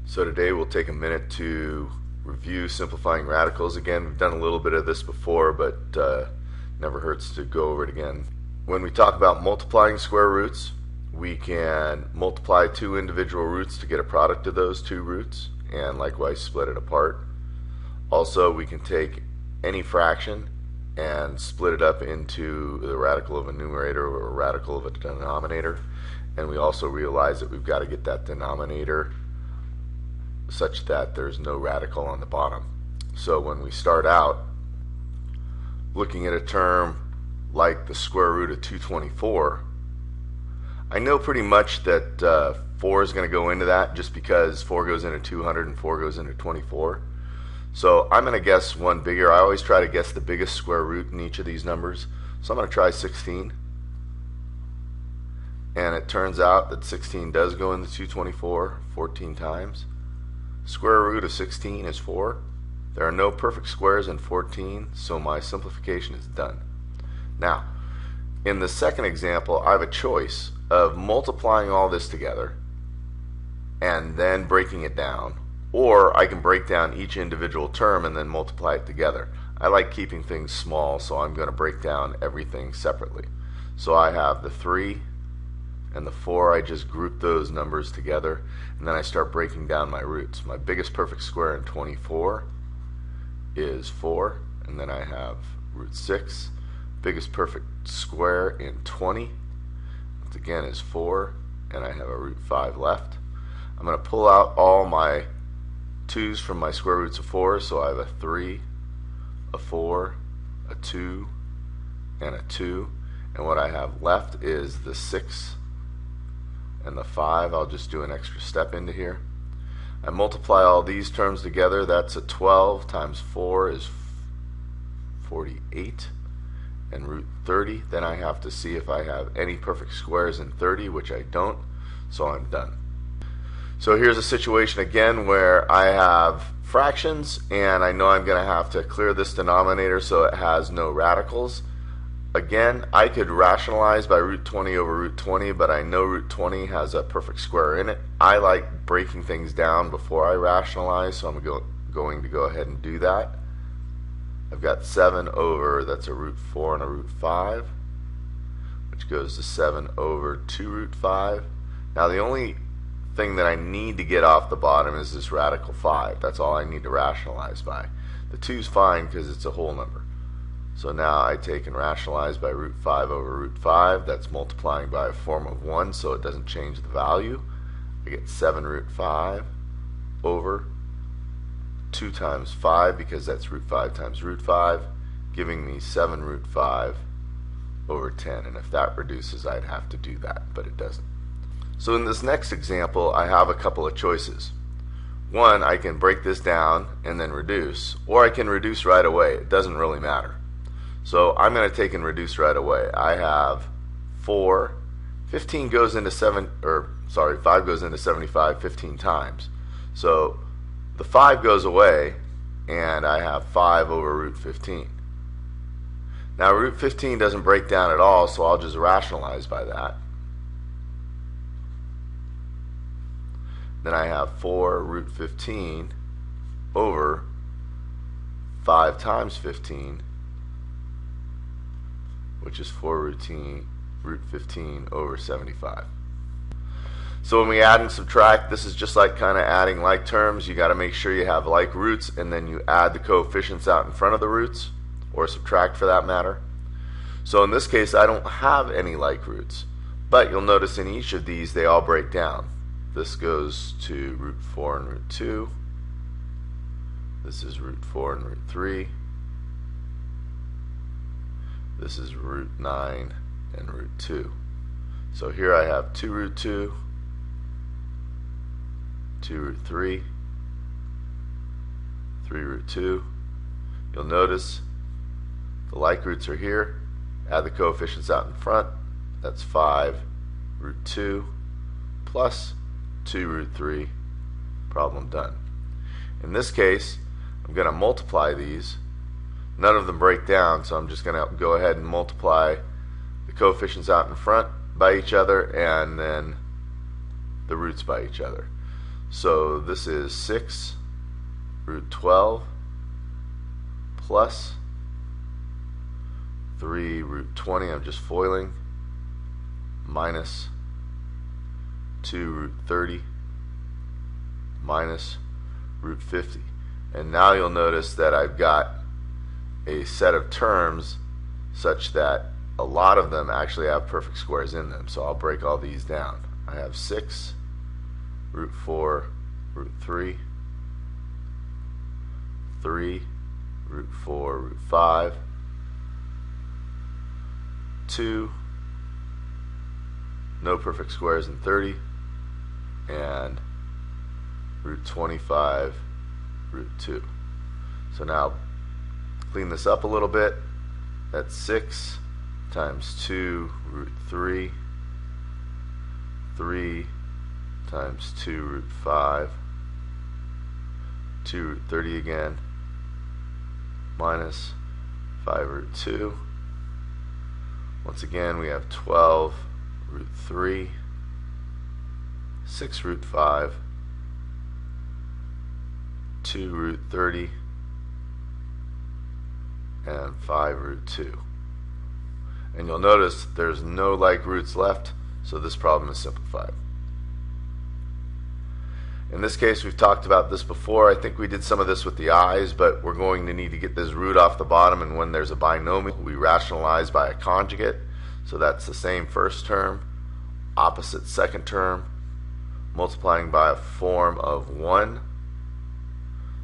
So today we'll take a minute to review simplifying radicals again. We've done a little bit of this before, but never hurts to go over it again. When we talk about multiplying square roots, we can multiply two individual roots to get a product of those two roots, and likewise split it apart. Also, we can take any fraction and split it up into the radical of a numerator or a radical of a denominator, and we also realize that we've got to get that denominator such that there's no radical on the bottom. So when we start out looking at a term like the square root of 224, I know pretty much that 4 is going to go into that just because 4 goes into 200 and 4 goes into 24. So I'm going to guess one bigger. I always try to guess the biggest square root in each of these numbers. So I'm going to try 16. And it turns out that 16 does go into 224 14 times. Square root of 16 is 4. There are no perfect squares in 14, so my simplification is done. Now, in the second example, I have a choice of multiplying all this together and then breaking it down, or I can break down each individual term and then multiply it together. I like keeping things small, so I'm going to break down everything separately. So I have the 3 and the 4, I just group those numbers together, and then I start breaking down my roots. My biggest perfect square in 24 is 4, and then I have root 6. Biggest perfect square in 20, once again, is 4, and I have a root 5 left. I'm going to pull out all my 2's from my square roots of 4, so I have a 3, a 4, a 2, and a 2, and what I have left is the 6 and the 5. I'll just do an extra step into here. I multiply all these terms together. That's a 12 times 4 is 48, and root 30. Then I have to see if I have any perfect squares in 30, which I don't, so I'm done. So here's a situation again where I have fractions, and I know I'm going to have to clear this denominator so it has no radicals. Again, I could rationalize by root 20 over root 20, but I know root 20 has a perfect square in it. I like breaking things down before I rationalize, so I'm going to go ahead and do that. I've got 7 over, that's a root 4 and a root 5, which goes to 7 over 2 root 5. Now the only thing that I need to get off the bottom is this radical 5. That's all I need to rationalize by. The 2's fine because it's a whole number. So now I take and rationalize by root 5 over root 5. That's multiplying by a form of 1, so it doesn't change the value. I get 7 root 5 over 2 times 5, because that's root 5 times root 5, giving me 7 root 5 over 10. And if that reduces, I'd have to do that, but it doesn't. So in this next example, I have a couple of choices. One, I can break this down and then reduce, or I can reduce right away. It doesn't really matter. So I'm going to take and reduce right away. I have 4. 15 goes into 5 goes into 75 15 times. So the 5 goes away, and I have 5 over root 15. Now root 15 doesn't break down at all, so I'll just rationalize by that. Then I have 4 root 15 over 5 times 15, which is 4 root 15 over 75. So when we add and subtract, this is just like kind of adding like terms. You got to make sure you have like roots, and then you add the coefficients out in front of the roots, or subtract for that matter. So in this case, I don't have any like roots, but you'll notice in each of these they all break down. This goes to root 4 and root 2. This is root 4 and root 3. This is root 9 and root 2. So here I have 2 root 2, 2 root 3, 3 root 2. You'll notice the like roots are here. Add the coefficients out in front. That's 5 root 2 plus 2 root 3. Problem done. In this case, I'm going to multiply these. None of them break down, so I'm just going to go ahead and multiply the coefficients out in front by each other, and then the roots by each other. So this is 6 root 12 plus 3 root 20, I'm just foiling, minus 2 root 30 minus root 50. And now you'll notice that I've got a set of terms such that a lot of them actually have perfect squares in them. So I'll break all these down. I have 6 root 4 root 3, 3 root 4 root 5, 2, no perfect squares in 30, and root 25 root 2. So now clean this up a little bit. That's 6 times 2 root 3, 3 times 2 root 5, 2 root 30 again, minus 5 root 2. Once again we have 12 root 3, 6 root 5, 2 root 30, and 5 root 2. And you'll notice there's no like roots left, so this problem is simplified. In this case, we've talked about this before. I think we did some of this with the i's, but we're going to need to get this root off the bottom, and when there's a binomial, we rationalize by a conjugate. So that's the same first term, opposite second term, multiplying by a form of 1.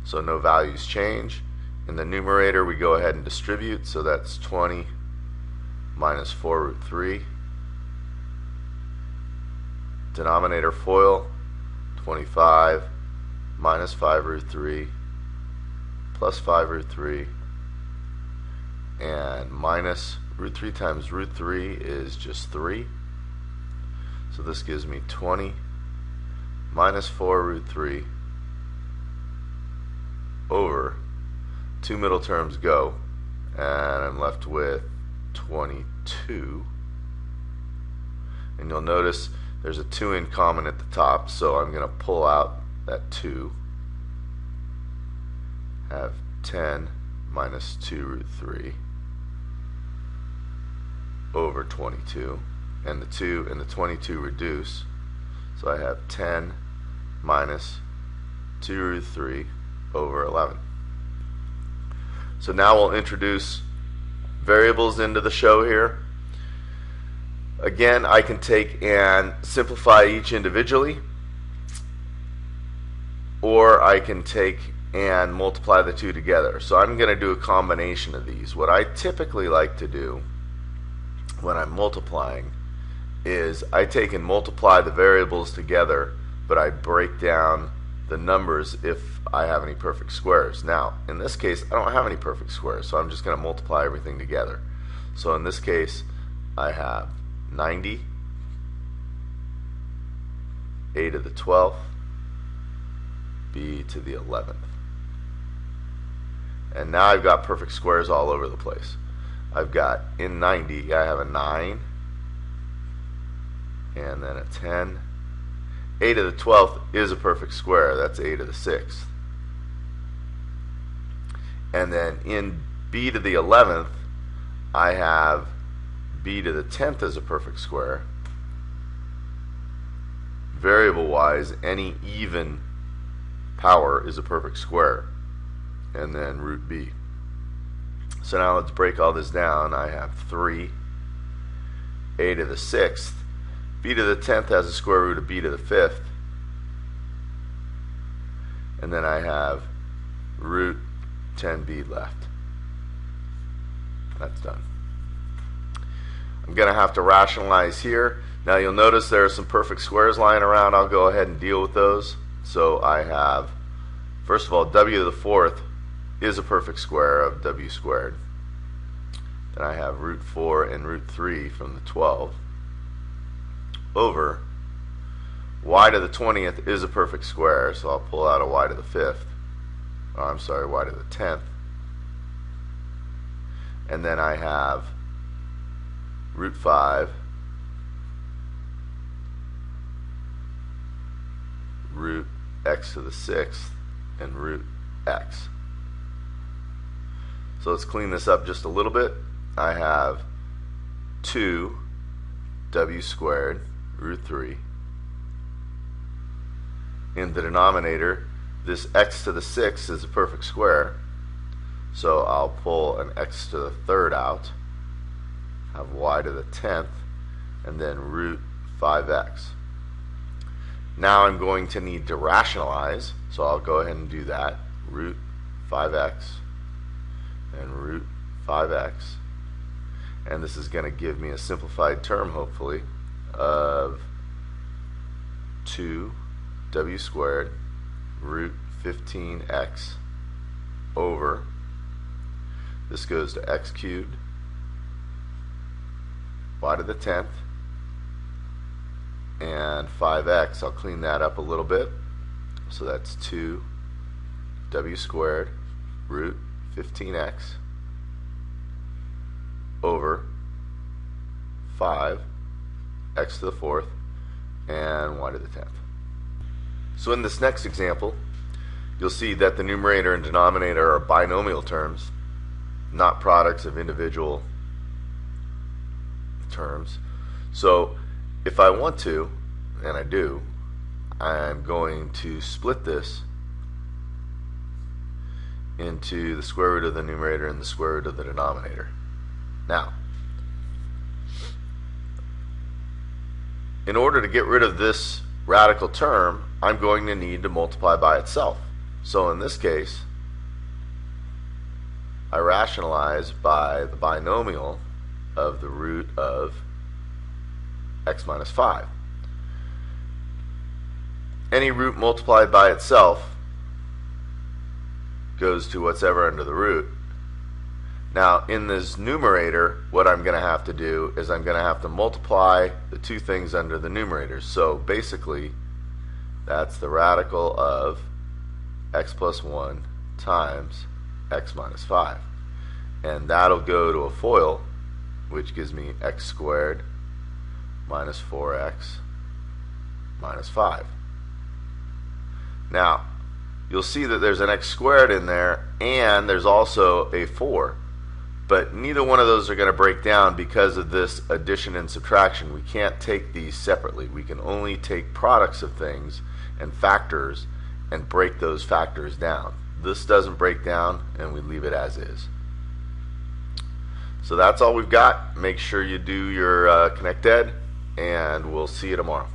So no values change. In the numerator, we go ahead and distribute, so that's 20 minus 4 root 3. Denominator FOIL, 25 minus 5 root 3 plus 5 root 3, and minus root 3 times root 3 is just 3. So this gives me 20 minus 4 root 3 over 2 middle terms go, and I'm left with 22. And you'll notice there's a 2 in common at the top, so I'm going to pull out that 2. Have 10 minus 2 root 3 over 22, and the 2 and the 22 reduce, so I have 10 minus 2 root 3 over 11. So now we'll introduce variables into the show here. Again, I can take and simplify each individually, or I can take and multiply the two together. So I'm going to do a combination of these. What I typically like to do when I'm multiplying is I take and multiply the variables together, but I break down the numbers if I have any perfect squares. Now, in this case, I don't have any perfect squares, so I'm just going to multiply everything together. So in this case, I have 90, a to the 12th, b to the 11th. And now I've got perfect squares all over the place. I've got, in 90, I have a 9, and then a 10. A to the 12th is a perfect square. That's a to the 6th. And then in b to the 11th, I have b to the 10th as a perfect square. Variable-wise, any even power is a perfect square. And then root b. So now let's break all this down. I have 3, a to the 6th. B to the 10th has a square root of b to the 5th. And then I have root 10b left. That's done. I'm going to have to rationalize here. Now you'll notice there are some perfect squares lying around. I'll go ahead and deal with those. So I have, first of all, w to the 4th is a perfect square of w squared. Then I have root 4 and root 3 from the 12 over y to the 20th is a perfect square, so I'll pull out a y to the 5th. Oh, I'm sorry, y to the 10th. And then I have root 5, root x to the 6th and root x. So let's clean this up just a little bit. I have 2w squared root 3. In the denominator, this x to the 6th is a perfect square, so I'll pull an x to the 3rd out, have y to the 10th, and then root 5x. Now I'm going to need to rationalize, so I'll go ahead and do that. Root 5x and root 5x. And this is going to give me a simplified term, hopefully, of 2w squared root 15x over, this goes to x cubed, y to the 10th, and 5x. I'll clean that up a little bit. So that's 2w squared root 15x over 5 x to the 4th and y to the 10th. So in this next example, you'll see that the numerator and denominator are binomial terms, not products of individual terms. So if I want to, and I do, I'm going to split this into the square root of the numerator and the square root of the denominator. Now, in order to get rid of this radical term, I'm going to need to multiply by itself. So in this case, I rationalize by the binomial of the root of x minus 5. Any root multiplied by itself goes to what's ever under the root. Now in this numerator, what I'm going to have to do is I'm going to have to multiply the two things under the numerator. So basically that's the radical of x plus 1 times x minus 5. And that'll go to a FOIL, which gives me x squared minus 4x minus 5. Now, you'll see that there's an x squared in there, and there's also a 4. But neither one of those are going to break down because of this addition and subtraction. We can't take these separately. We can only take products of things and factors and break those factors down. This doesn't break down, and we leave it as is. So that's all we've got. Make sure you do your Connect Ed, and we'll see you tomorrow.